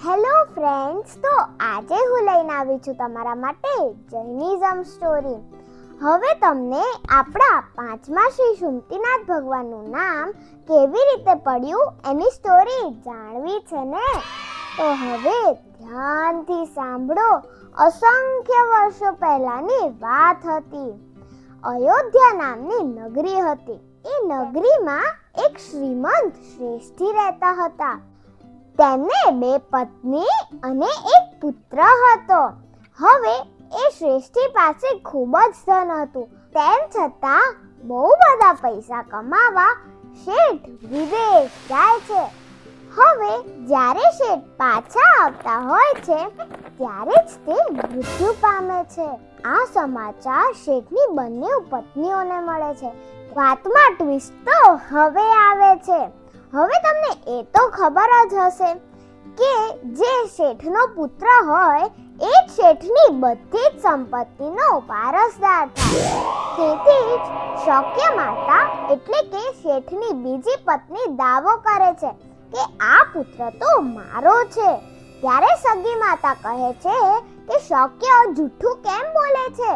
Hello friends, તો આજે હું લઈને આવી છું તમારા માટે જૈનિઝમ સ્ટોરી. હવે તમને આપણા પાંચમા શ્રી સુમતીનાથ ભગવાનનું નામ કેવી રીતે પડ્યું એની સ્ટોરી જાણવી છે ને? તો હવે ધ્યાનથી સાંભળો. અસંખ્ય વર્ષો પહેલાની વાત હતી. અયોધ્યા નામની નગરી હતી. એ નગરીમાં એક શ્રીમંત શ્રેષ્ઠી રહેતા હતા. તેમને બે પત્ની અને એક પુત્ર હતો. હવે એ શ્રેષ્ઠી પાસે ખૂબ જ ધન હતું. તેમ છતાં બહુ બધા પૈસા કમાવા શેઠ વિદેશ જાય છે. હવે જ્યારે શેઠ પાછા આવતા હોય છે ત્યારે જ તે મૃત્યુ પામે છે. આ સમાચાર શેઠની બંને પત્નીઓને મળે છે. વાતમાં ટ્વિસ્ટ તો હવે આવે છે. હવે તમને એ તો ખબર જ હશે કે જે શેઠનો પુત્ર હોય એ જ શેઠની બધી જ સંપત્તિનો વારસદાર થાય. તેથી જ શક્ય માતા એટલે કે શેઠની બીજી પત્ની દાવો કરે છે કે આ પુત્ર તો મારો છે. ત્યારે સગી માતા કહે છે કે શક્ય જૂઠું કેમ બોલે છે?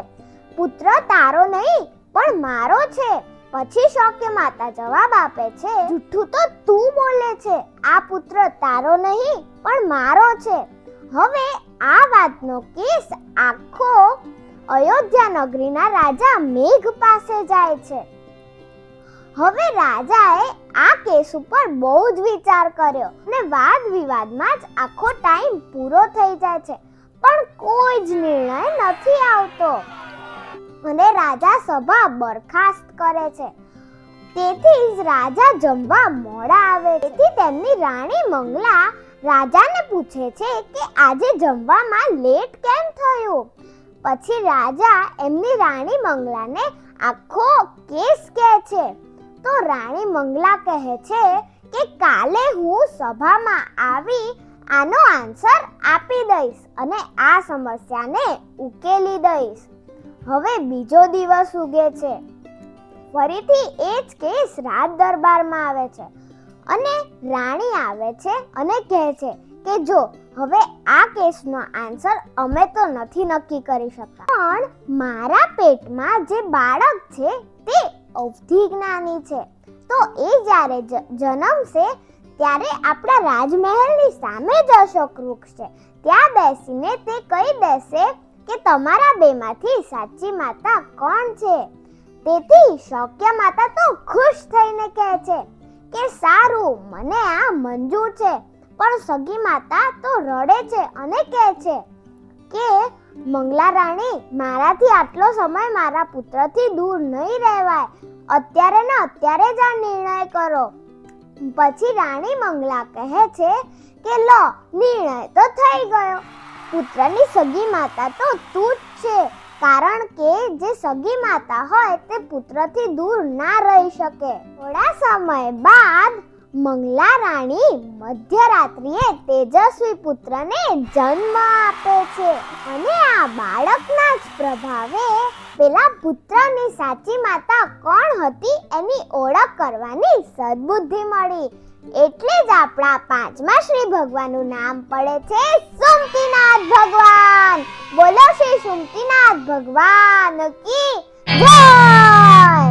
પુત્ર તારો નહીં પણ મારો છે. પછી શક્ય માતા જવાબ આપે છે, જૂઠું તો તું બોલે છે. આ પુત્ર તારો નહીં પણ મારો છે. હવે આ વાતનો કેસ આખો અયોધ્યા નગરીના રાજા મેઘ પાસે જાય છે. હવે રાજાએ આ કેસ ઉપર બહુ જ વિચાર કર્યો અને વાદ વિવાદમાં જ આખો ટાઈમ પૂરો થઈ જાય છે, પણ કોઈ જ નિર્ણય નથી આવતો અને રાજા સભા બરખાસ્ત કરે છે. તેથી જ રાજા જમવા મોડા આવે. તેથી તેમની રાણી મંગલા રાજાને પૂછે છે કે આજે જમવામાં લેટ કેમ થયું? પછી રાજા એમની રાણી મંગલાને આખો કેસ કહે છે. તો રાણી મંગલા કહે છે કે કાલે હું સભામાં આવી આનો આન્સર આપી દઈશ અને આ સમસ્યાને ઉકેલી દઈશ. હવે બીજો દિવસ ઉગે છે. ફરીથી એ જ કેસ રાજ દરબારમાં આવે છે અને રાણી આવે છે અને કહે છે કે જો હવે આ કેસનો આન્સર અમે તો નથી નક્કી કરી શકતા, પણ મારા પેટમાં જે બાળક છે તે અવધિ જ્ઞાની છે. તો એ જ્યારે જન્મશે ત્યારે આપણા રાજમહેલની સામે જ અશોક વૃક્ષ છે. ત્યાં બેસીને તે કહી દેશે કે તમારા બેમાંથી સાચી માતા કોણ છે? તેથી શક્ય માતા તો ખુશ થઈને કહે છે કે સારું, મને આ મંજૂર છે. પણ સગી માતા તો રડે છે અને કહે છે કે મંગલા રાણી, મારાથી આટલો સમય મારા પુત્રથી દૂર નહીં રહેવાય. અત્યારે ને અત્યારે જ આ નિર્ણય કરો. પછી રાણી મંગલા કહે છે કે લો, નિર્ણય તો થઈ ગયો. પુત્રની સગી માતા તો તું જ છે, કારણ કે જે સગી માતા હોય તે પુત્રથી દૂર ના રહી શકે. થોડા સમય બાદ મંગલા રાણી મધ્યરાત્રિએ તેજસ્વી પુત્રને જન્મ આપે છે અને આ બાળકના જ પ્રભાવે પેલા પુત્રની સાચી માતા કોણ હતી એની ઓળખ કરવાની સદબુદ્ધિ મળી. એટલે જ આપણા પાંચમા શ્રી ભગવાનનું નામ પડે છે સુમતીનાથ ભગવાન. બોલો શ્રી સુમતીનાથ ભગવાન કી જય.